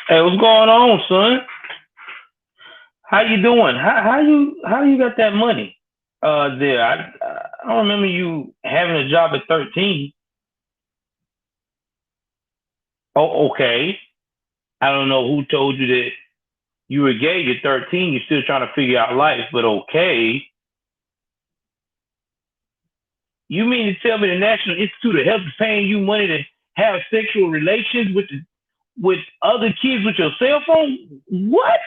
Hey, what's going on, son? How you doing? How you got that money? There. I don't remember you having a job at 13. Oh, okay. I don't know who told you that you were gay. You're 13. You're still trying to figure out life, but okay. You mean to tell me the National Institute of Health is paying you money to have sexual relations with other kids with your cell phone? What?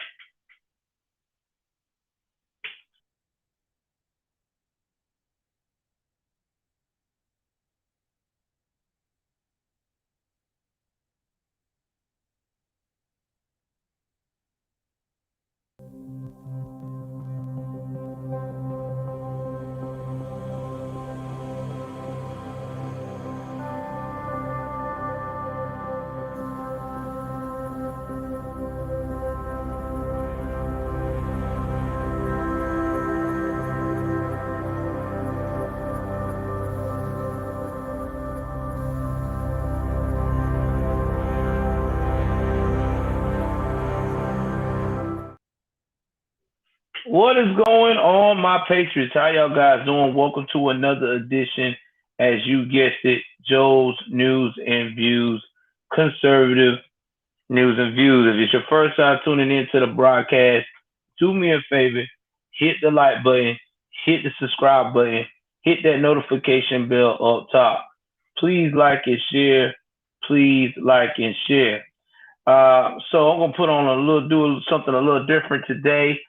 What is going on, my patriots? How y'all guys doing? Welcome to another edition, as you guessed it, Joel's News and Views, conservative news and views. If it's your first time tuning into the broadcast, do me a favor, hit the like button, hit the subscribe button, hit that notification bell up top. Please like and share. Please like and share. So I'm gonna put on do something a little different today,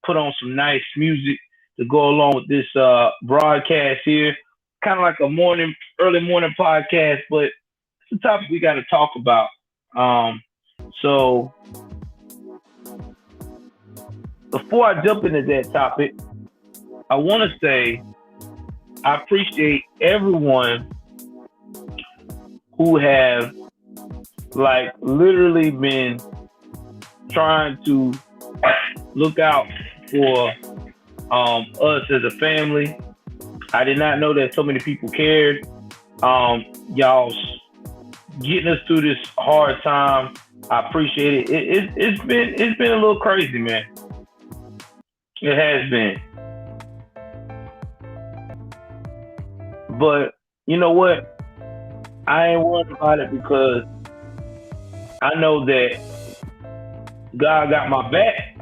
put on some nice music to go along with this broadcast here. Kind of like a early morning podcast, but it's a topic we got to talk about. So before I jump into that topic, I want to say I appreciate everyone who have like literally been trying to look out for us as a family. I did not know that so many people cared. Y'all getting us through this hard time. I appreciate it. It's been a little crazy, man. It has been, but you know what? I ain't worried about it because I know that God got my back,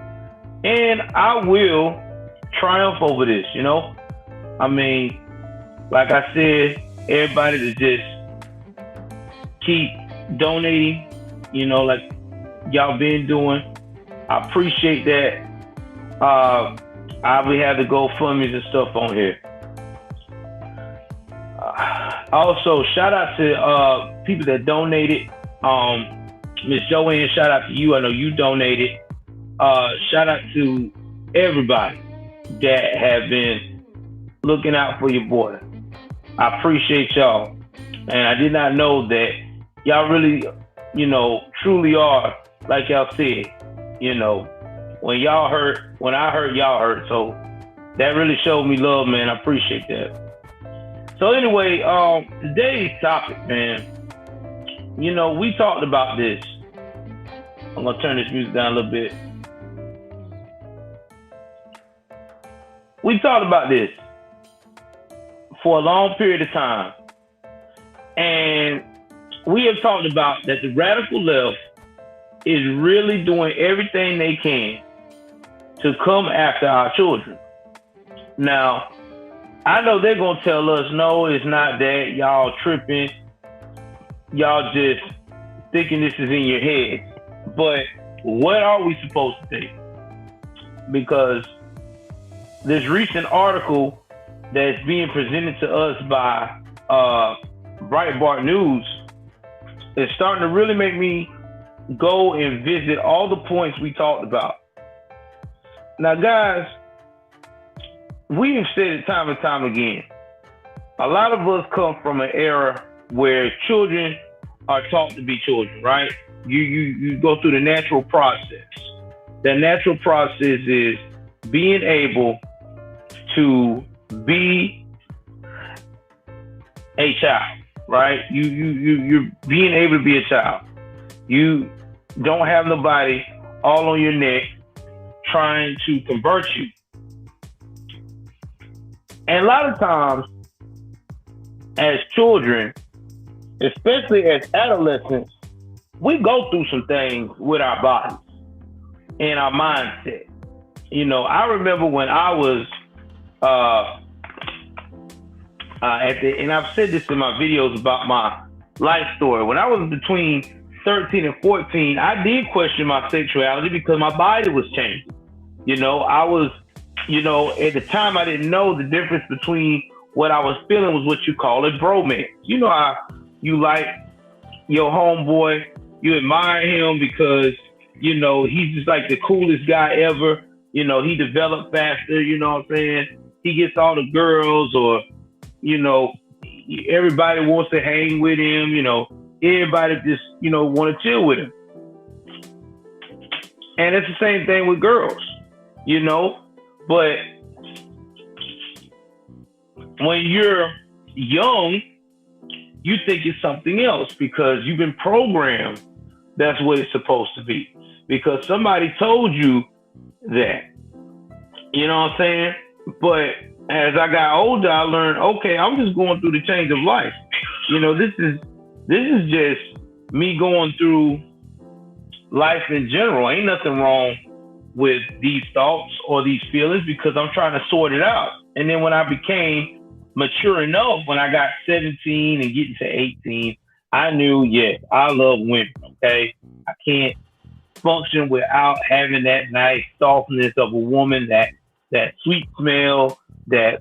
and I will triumph over this. I mean, like I said, everybody to just keep donating, like y'all been doing. I appreciate that. I will have the GoFundMe's and stuff on here. Also, shout out to people that donated. Miss Joanne, shout out to you. I know you donated. Shout out to everybody that have been looking out for your boy. I appreciate y'all. And I did not know that y'all really, truly are, like y'all said, when y'all hurt, when I hurt, y'all hurt. So that really showed me love, man. I appreciate that. So anyway, today's topic, man, we talked about this. I'm going to turn this music down a little bit. We talked about this for a long period of time. And we have talked about that the radical left is really doing everything they can to come after our children. Now, I know they're going to tell us, no, it's not that. Y'all tripping. Y'all just thinking this is in your head. But what are we supposed to think? Because this recent article that's being presented to us by Breitbart News is starting to really make me go and visit all the points we talked about. Now, guys, we have said it time and time again. A lot of us come from an era where children are taught to be children, right? You go through the natural process. That natural process is being able to be a child, right? You're being able to be a child. You Don't have nobody all on your neck trying to convert you. And a lot of times, as children, especially as adolescents, we go through some things with our bodies and our mindset. I remember when I was and I've said this in my videos about my life story. When I was between 13 and 14, I did question my sexuality because my body was changing. I was, at the time I didn't know the difference between what I was feeling was what you call a bromance. You know how you like your homeboy, you admire him because, he's just like the coolest guy ever. He developed faster, you know what I'm saying? He gets all the girls, or, everybody wants to hang with him, everybody just, want to chill with him. And it's the same thing with girls, but when you're young, you think it's something else because you've been programmed that's what it's supposed to be. Because somebody told you that. You know what I'm saying? But as I got older, I learned, okay, I'm just going through the change of life. This is just me going through life in general. Ain't nothing wrong with these thoughts or these feelings because I'm trying to sort it out. And then when I became mature enough, when I got 17 and getting to 18, I knew, yes, I love women, okay? I can't function without having that nice softness of a woman, that sweet smell, that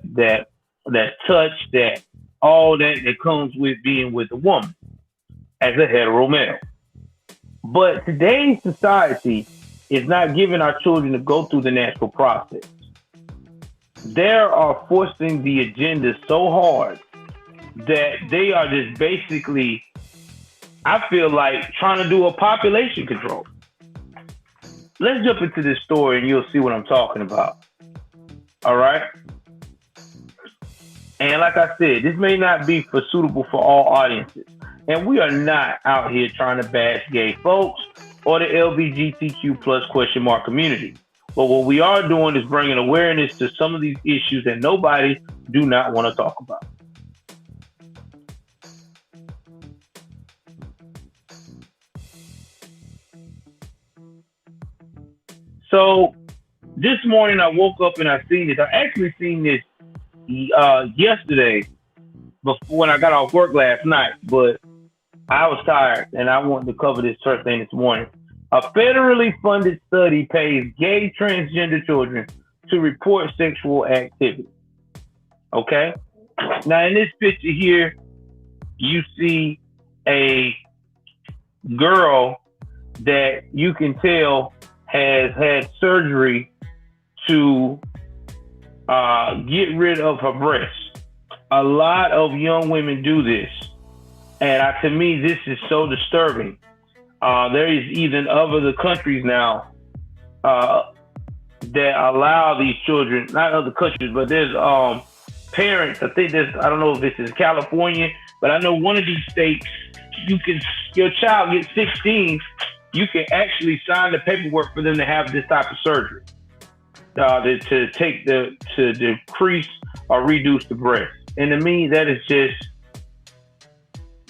touch, that all that comes with being with a woman as a hetero male. But today's society is not giving our children to go through the natural process. They are forcing the agenda so hard that they are just basically, I feel like, trying to do a population control. Let's jump into this story and you'll see what I'm talking about. All right? And like I said, this may not be suitable for all audiences. And we are not out here trying to bash gay folks or the LGBTQ plus ? Community. But what we are doing is bringing awareness to some of these issues that nobody do not want to talk about. So this morning I woke up and I seen this. I actually seen this yesterday before when I got off work last night, but I was tired and I wanted to cover this first thing this morning. A federally funded study pays gay transgender children to report sexual activity. Okay? Now in this picture here, you see a girl that you can tell has had surgery to get rid of her breasts. A lot of young women do this. And to me, this is so disturbing. There is even other countries now that allow these children, not other countries, but there's parents, I think I don't know if this is California, but I know one of these states, your child gets 16, you can actually sign the paperwork for them to have this type of surgery. To decrease or reduce the breast. And to me, that is just,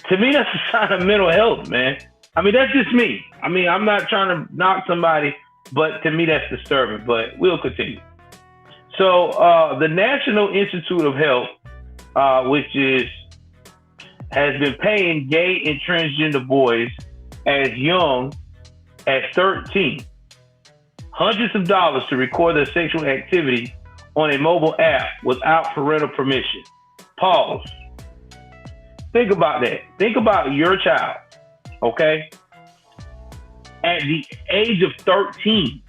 that's a sign of mental health, man. I mean, that's just me. I mean, I'm not trying to knock somebody, but to me, that's disturbing. But we'll continue. So the National Institute of Health, has been paying gay and transgender boys as young as 13 hundreds of dollars to record their sexual activity on a mobile app without parental permission. Pause. Think about that. Think about your child, okay? At the age of 13,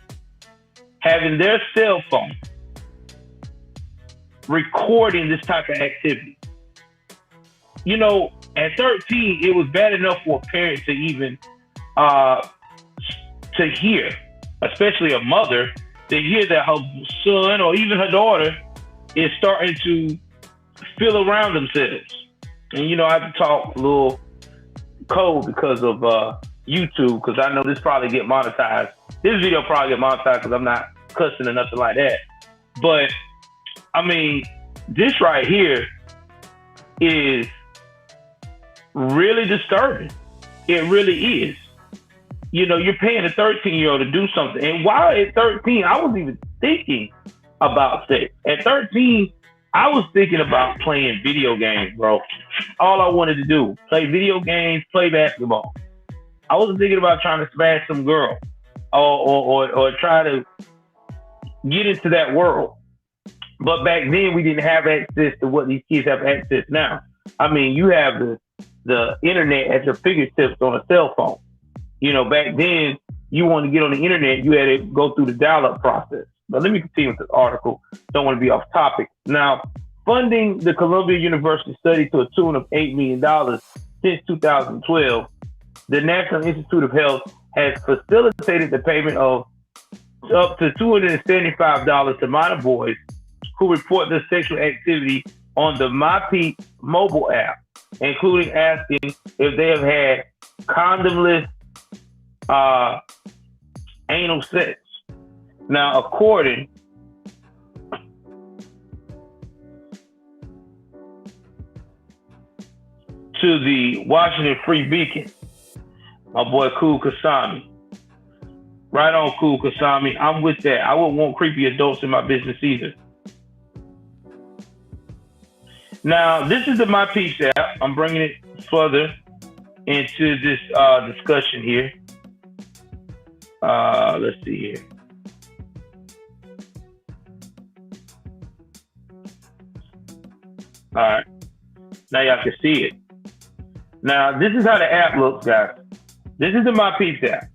having their cell phone recording this type of activity. At 13, it was bad enough for a parent to even to hear, especially a mother, to hear that her son or even her daughter is starting to feel around themselves. And I have to talk a little code because of YouTube, because I know this probably get monetized. This video probably get monetized because I'm not cussing or nothing like that. But I mean, this right here is really disturbing. It really is. You know, you're paying a 13-year-old to do something. And while at 13, I wasn't even thinking about sex. At 13, I was thinking about playing video games, bro. All I wanted to do, play video games, play basketball. I wasn't thinking about trying to smash some girl or try to get into that world. But back then, we didn't have access to what these kids have access now. I mean, you have the internet at your fingertips on a cell phone. You know, back then, you wanted to get on the internet, you had to go through the dial-up process. But let me continue with this article. Don't want to be off topic. Now, funding the Columbia University study to a tune of $8 million since 2012, the National Institute of Health has facilitated the payment of up to $275 to minor boys who report their sexual activity on the MyPEEPS Mobile app, including asking if they have had condomless anal sex. Now, according to the Washington Free Beacon, my boy Cool Kasami. Right on, Cool Kasami. I'm with that. I wouldn't want creepy adults in my business either. Now, this is the MyPEEPS app. I'm bringing it further into this discussion here. Let's see here. All right. Now y'all can see it. Now, this is how the app looks, guys. This is the MyPEEPS app.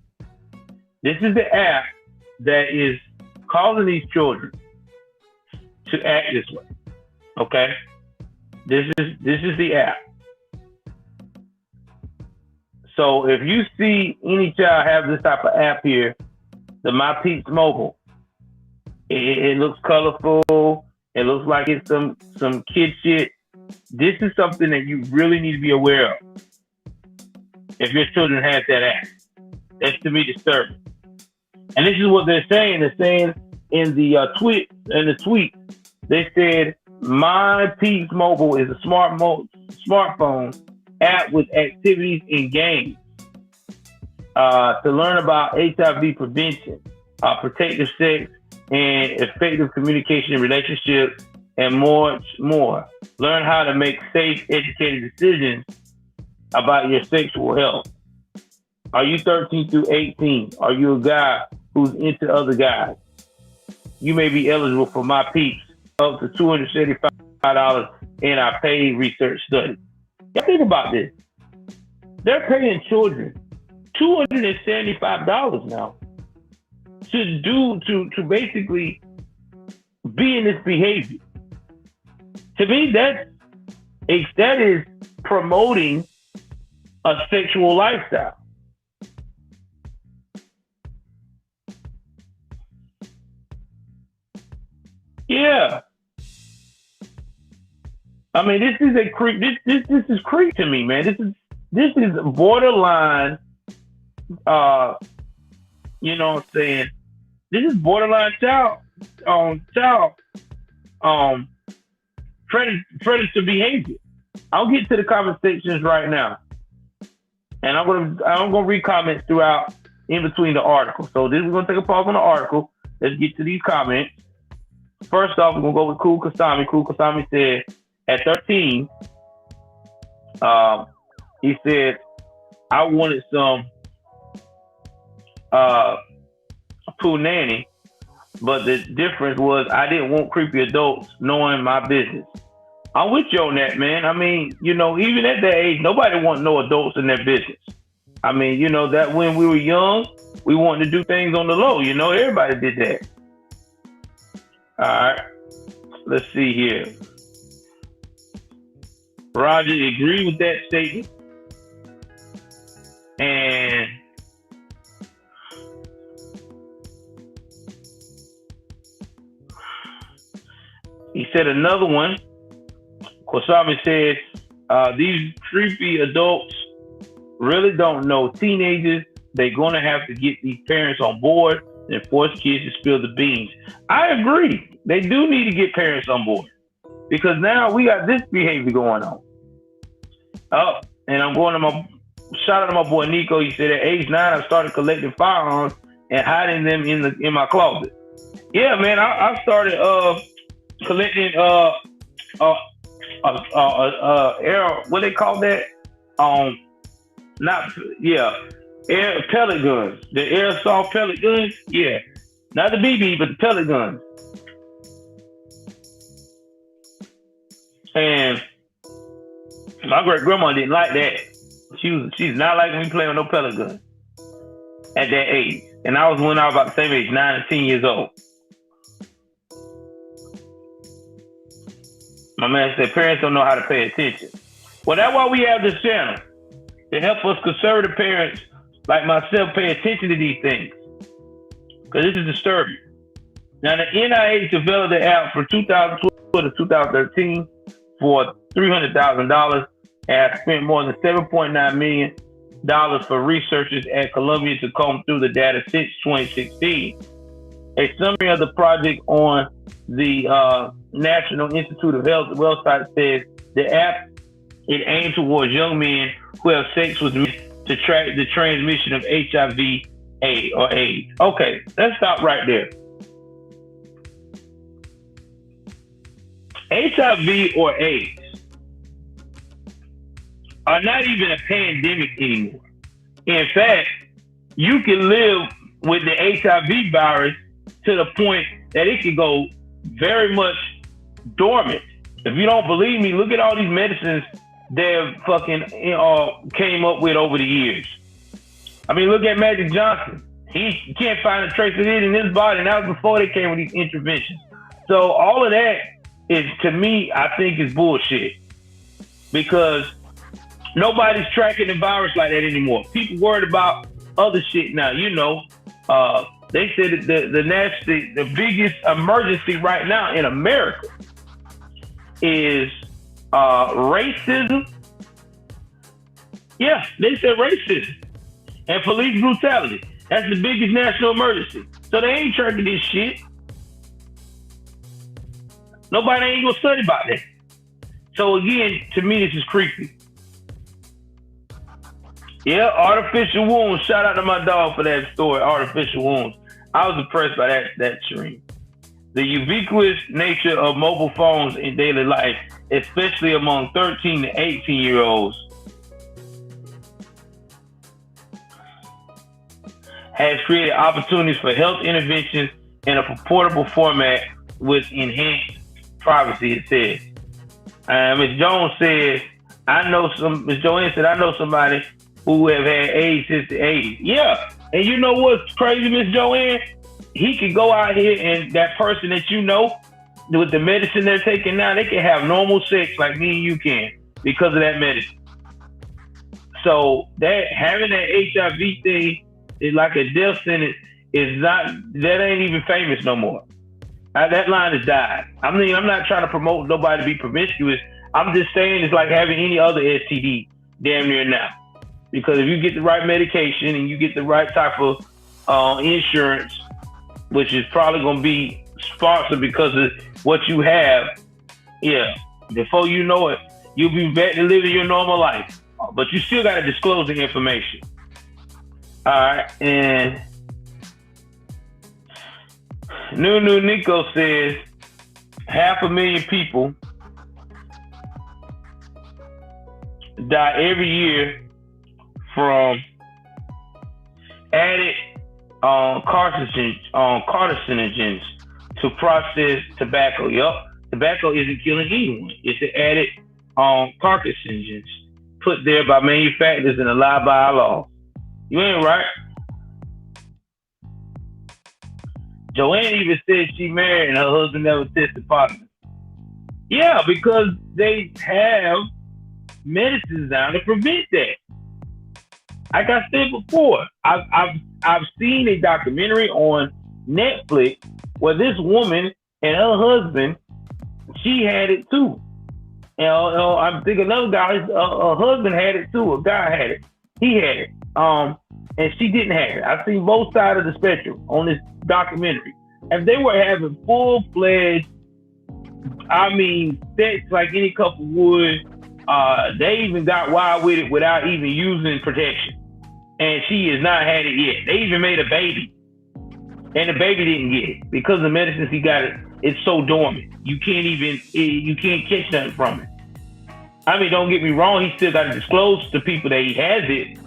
This is the app that is causing these children to act this way. Okay? This is the app. So if you see any child have this type of app here, the MyPEEPS Mobile, it looks colorful. It looks like it's some kid shit. This is something that you really need to be aware of. If your children have that app, that's to me disturbing. And this is what they're saying. They're saying in the tweet, they said MyPEEPS Mobile is a smartphone app with activities and games to learn about HIV prevention, protective sex, and effective communication in relationships, and much more. Learn how to make safe, educated decisions about your sexual health. Are you 13 through 18? Are you a guy who's into other guys? You may be eligible for MyPEEPS, up to $275 in our paid research study. Now think about this. They're paying children $275 now to basically be in this behavior. To me, that is promoting a sexual lifestyle. Yeah. I mean, this is a creep. This is creep to me, man. This is borderline. You know what I'm saying? This is borderline child predator behavior. I'll get to the comment sections right now, and I'm gonna read comments throughout in between the article. So this is gonna take a pause on the article. Let's get to these comments. First off, we're gonna go with Cool Kasami. Cool Kasami said at 13, he said, I wanted some poo nanny, but the difference was I didn't want creepy adults knowing my business. I'm with you on that, man. I mean, you know, even at that age, nobody wants no adults in their business. I mean, you know, that when we were young, we wanted to do things on the low. You know, everybody did that. All right. Let's see here. Roger agreed with that statement. And he said another one. Kwasami said, these creepy adults really don't know teenagers. They're going to have to get these parents on board and force kids to spill the beans. I agree. They do need to get parents on board because now we got this behavior going on. Oh, and I'm going to shout out to my boy Nico. He said at age 9, I started collecting firearms and hiding them in my closet. Yeah, man, I started collecting air, what they call that? Not yeah, air pellet guns. The airsoft pellet guns. Yeah, not the BB, but the pellet guns. And my great grandma didn't like that. She's not like me playing with no pellet guns at that age. And I was when I was about the same age, 9 and 10 years old. My man said parents don't know how to pay attention. Well, that's why we have this channel to help us conservative parents like myself pay attention to these things. Because this is disturbing. Now, the NIH developed the app from 2012 to 2013 for $300,000 and spent more than $7.9 million for researchers at Columbia to comb through the data since 2016. A summary of the project on the National Institute of Health website says the app is aimed towards young men who have sex with men to track the transmission of HIV or AIDS. Okay, let's stop right there. HIV or AIDS are not even a pandemic anymore. In fact, you can live with the HIV virus to the point that it can go very much dormant. If you don't believe me, look at all these medicines they've fucking came up with over the years. I mean, look at Magic Johnson. He can't find a trace of it in his body, and that was before they came with these interventions. So all of that is, to me, I think is bullshit. Because nobody's tracking the virus like that anymore. People worried about other shit now. You know, they said that the biggest emergency right now in America is racism. Yeah, they said racism and police brutality. That's the biggest national emergency. So they ain't tracking this shit. Nobody ain't gonna study about that. So again, to me, this is creepy. Yeah, artificial wounds. Shout out to my dog for that story, artificial wounds. I was impressed by that Shereen. The ubiquitous nature of mobile phones in daily life, especially among 13 to 18-year-olds, has created opportunities for health interventions in a portable format with enhanced privacy, it says. Ms. Jones says, Ms. Joanne said, I know somebody who have had AIDS since the 80s. Yeah, and you know what's crazy, Miss Joanne? He could go out here and that person that you know, with the medicine they're taking now, they can have normal sex like me and you can because of that medicine. So that having that HIV thing is like a death sentence. That ain't even famous no more. That line has died. I mean, I'm not trying to promote nobody to be promiscuous. I'm just saying it's like having any other STD damn near now. Because if you get the right medication and you get the right type of insurance, which is probably going to be sponsored because of what you have, yeah, before you know it, you'll be back to living your normal life. But you still got to disclose the information. All right, and New Nico says 500,000 people die every year from added carcinogens to processed tobacco. Yup, tobacco isn't killing anyone. It's the added carcinogens put there by manufacturers and allowed by our law. You ain't right. Joanne even said she married and her husband never tested positive. Yeah, because they have medicines now to prevent that. Like I said before, I've seen a documentary on Netflix where this woman and her husband, she had it too. And I think another guy, her husband had it too. A guy had it. He had it. And she didn't have it. I've seen both sides of the spectrum on this documentary. And they were having full-fledged, sex like any couple would. They even got wild with it without even using protection. And she has not had it yet. They even made a baby. And the baby didn't get it. Because the medicines he got it's so dormant. You can't catch nothing from it. Don't get me wrong, he still got to disclose to people that he has it.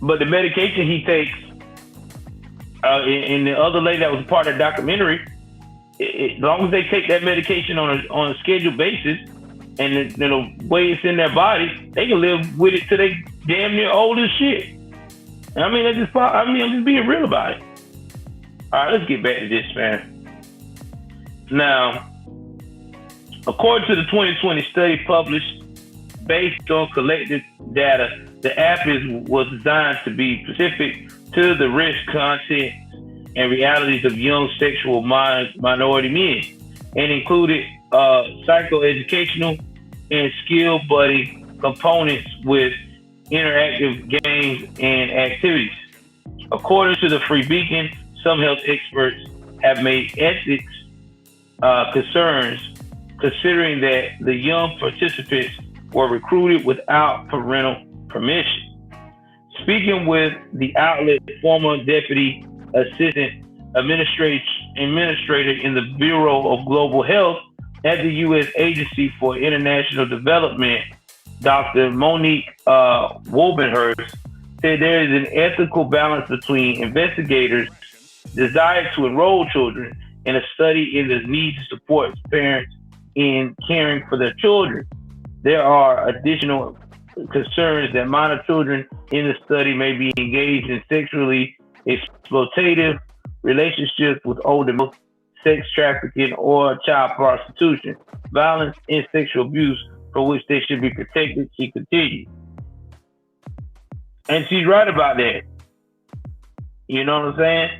But the medication he takes, and the other lady that was part of the documentary, as long as they take that medication on a scheduled basis, and the way it's in their body, they can live with it till they damn near old as shit. I'm just being real about it. All right, let's get back to this, man. Now, according to the 2020 study published based on collected data, the app was designed to be specific to the risk, content, and realities of young sexual minority men, and included psychoeducational and skill buddy components with interactive games and activities. According to the Free Beacon, some health experts have made ethics concerns, considering that the young participants were recruited without parental permission. Speaking with the outlet, former deputy assistant administrator in the Bureau of Global Health at the U.S. Agency for International Development, Dr. Monique Wobenhurst, said there is an ethical balance between investigators' desire to enroll children in a study in the need to support parents in caring for their children. There are additional concerns that minor children in the study may be engaged in sexually exploitative relationships with older males, sex trafficking, or child prostitution, violence, and sexual abuse for which they should be protected, she continued. And she's right about that. You know what I'm saying?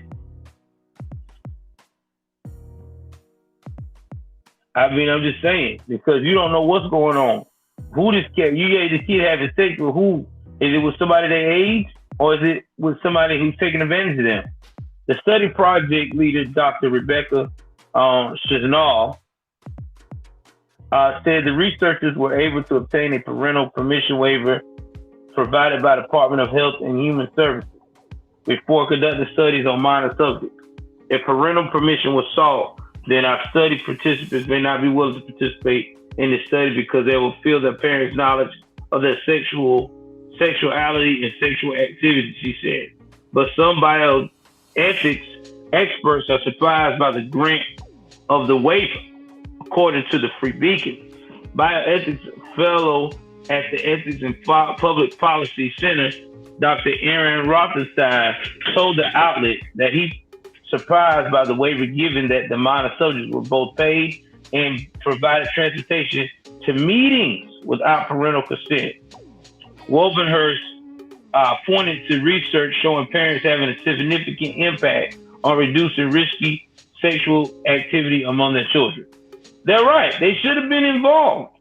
I'm just saying, because you don't know what's going on. Who this kid, you gave this kid having sex with who? Is it with somebody their age, or is it with somebody who's taking advantage of them? The study project leader, Dr. Rebecca Chazanal, said the researchers were able to obtain a parental permission waiver provided by the Department of Health and Human Services before conducting studies on minor subjects. If parental permission was sought, then our study participants may not be willing to participate in the study because they will feel their parents' knowledge of their sexuality and sexual activity, she said. But some bioethics experts are surprised by the grant of the waiver. According to the Free Beacon, bioethics fellow at the Ethics and Public Policy Center, Dr. Aaron Rothenstein, told the outlet that he's surprised by the waiver given that the minor subjects were both paid and provided transportation to meetings without parental consent. Wobenhurst pointed to research showing parents having a significant impact on reducing risky sexual activity among their children. They're right. They should have been involved.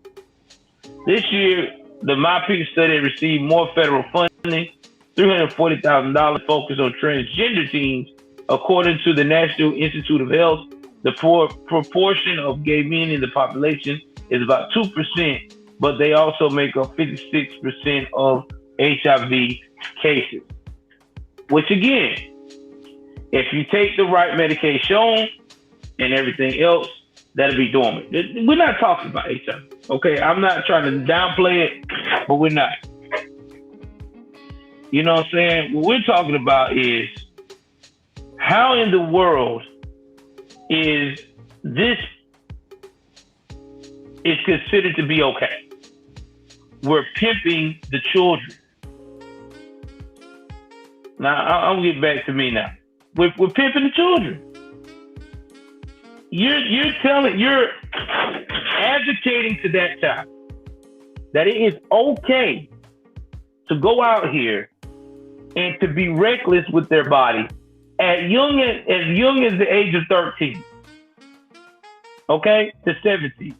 This year, the MyPEEPS study received more federal funding, $340,000 focused on transgender teens. According to the National Institute of Health, the proportion of gay men in the population is about 2%, but they also make up 56% of HIV cases. Which again, if you take the right medication and everything else, that'll be dormant. We're not talking about HIV, okay? I'm not trying to downplay it, but we're not. You know what I'm saying? What we're talking about is how in the world is this is considered to be okay? We're pimping the children. Now, I'll get back to me now. We're pimping the children. You're advocating to that child that it is okay to go out here and to be reckless with their body as young as the age of 13, okay, to 17.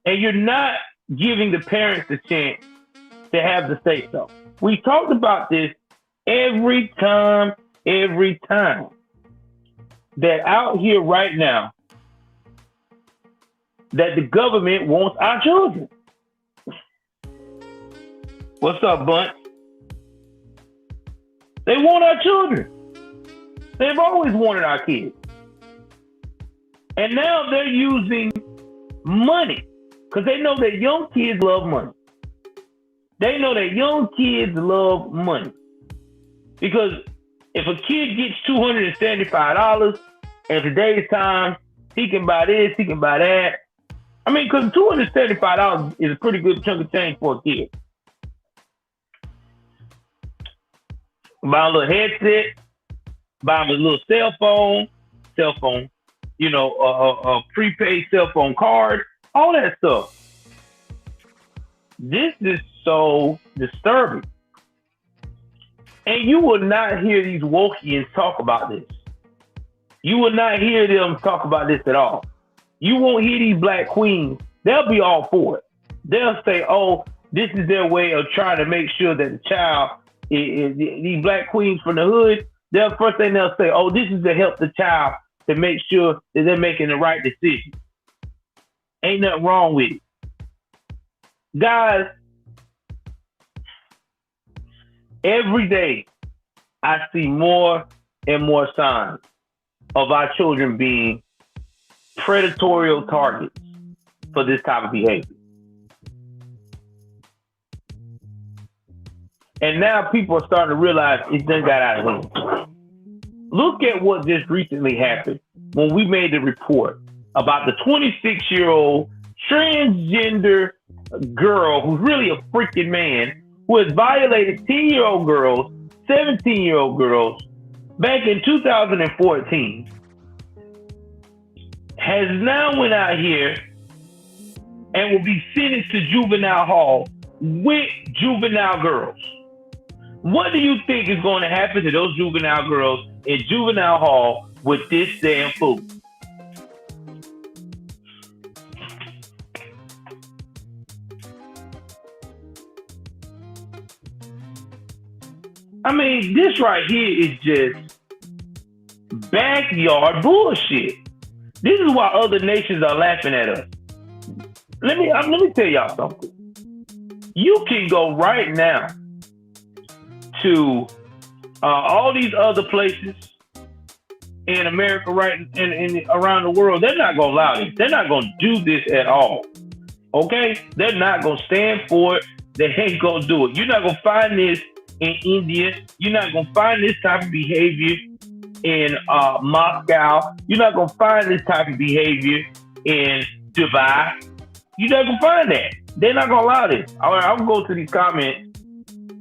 And you're not giving the parents the chance to have the say so. We talked about this every time, that out here right now, that the government wants our children. What's up, Bunch? They want our children. They've always wanted our kids. And now they're using money because they know that young kids love money. They know that young kids love money. Because if a kid gets $275 in today's time, he can buy this, he can buy that. I mean, because $275 is a pretty good chunk of change for a kid. Buy a little headset, buy him a little cell phone, a prepaid cell phone card, all that stuff. This is so disturbing. And you will not hear these wokians talk about this. You will not hear them talk about this at all. You won't hear these black queens. They'll be all for it. They'll say, oh, this is their way of trying to make sure that the child, these black queens from the hood, first thing they'll say, oh, this is to help the child to make sure that they're making the right decision. Ain't nothing wrong with it. Guys, every day I see more and more signs of our children being predatory targets for this type of behavior. And now people are starting to realize it's done got out of hand. Look at what just recently happened when we made the report about the 26-year-old transgender girl who's really a freaking man who has violated 10-year-old girls, 17-year-old girls back in 2014, has now went out here and will be sentenced to juvenile hall with juvenile girls. What do you think is going to happen to those juvenile girls in juvenile hall with this damn fool? I mean, this right here is just backyard bullshit. This is why other nations are laughing at us. Let me tell y'all something. You can go right now to all these other places in America, right, and around the world. They're not gonna allow this. They're not gonna do this at all. Okay, they're not gonna stand for it. They ain't gonna do it. You're not gonna find this in India. You're not gonna find this type of behavior in Moscow. You're not gonna find this type of behavior in Dubai. You're not gonna find that. They're not gonna allow this. All right, I'm gonna go to these comments,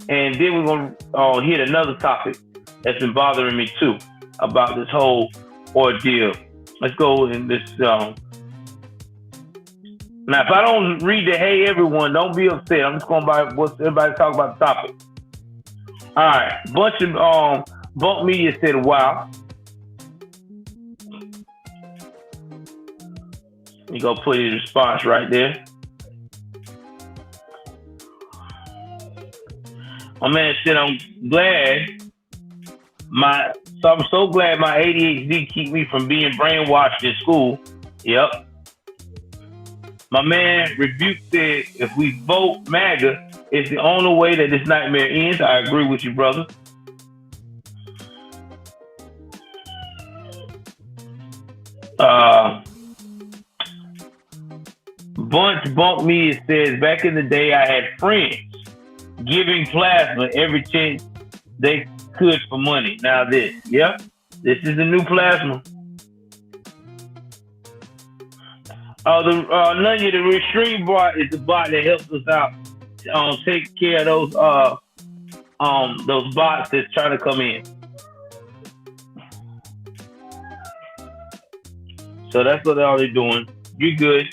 and then we're gonna hit another topic that's been bothering me too about this whole ordeal. Let's go in this. Now, if I don't read the hey everyone, don't be upset. I'm just going by what everybody talk about the topic. All right, bunch of Bump Media said, "Wow." You go put his response right there. My man said, I'm so glad my ADHD keep me from being brainwashed in school. Yep. My man Rebuke said, if we vote MAGA, it's the only way that this nightmare ends. I agree with you, brother. Bunch Bump Me, it says, back in the day, I had friends giving plasma every chance they could for money. Now this, yep, this is the new plasma. The Restream bot is the bot that helps us out take care of those bots that's trying to come in. So that's what all they're doing. You good?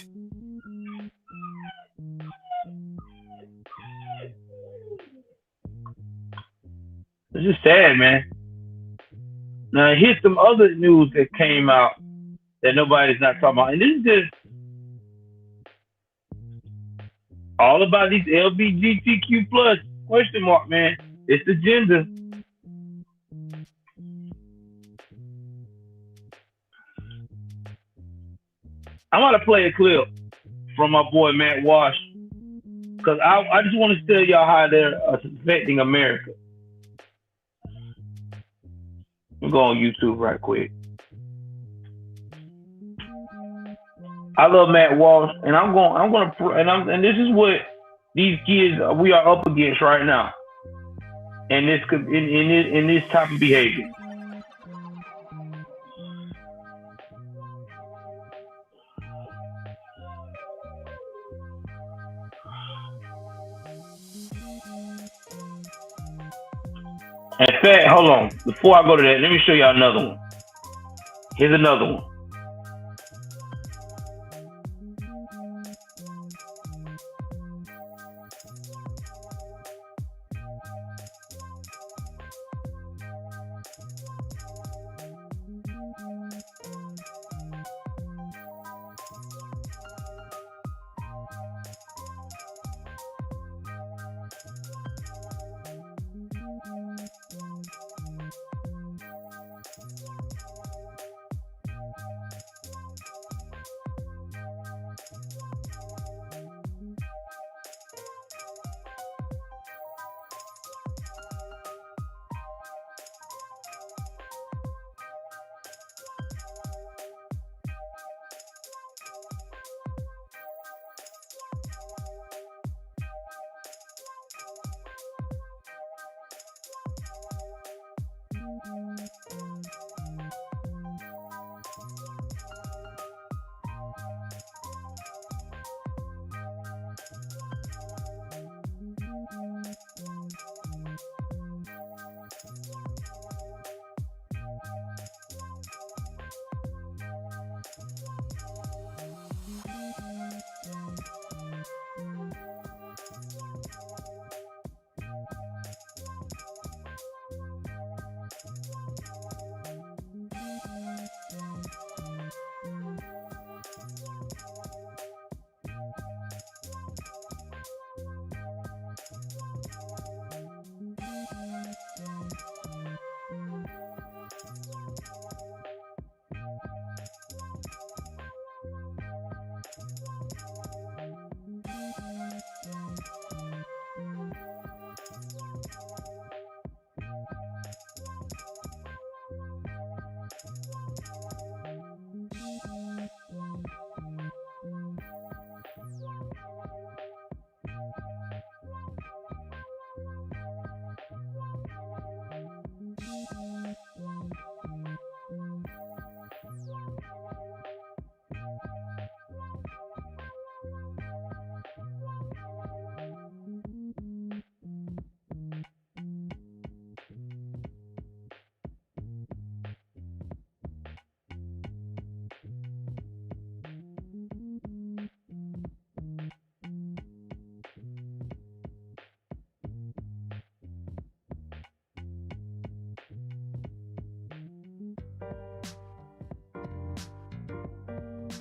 It's just sad, man. Now here's some other news that came out that nobody's not talking about, and this is just all about these LGBTQ plus Question mark, man. It's the gender. I'm gonna play a clip from my boy Matt Walsh because I just want to tell y'all how they're affecting America. I'm go on YouTube right quick. I love Matt Walsh, and and this is what these kids we are up against right now, and in this type of behavior. In fact, hold on. Before I go to that, let me show y'all another one. Here's another one.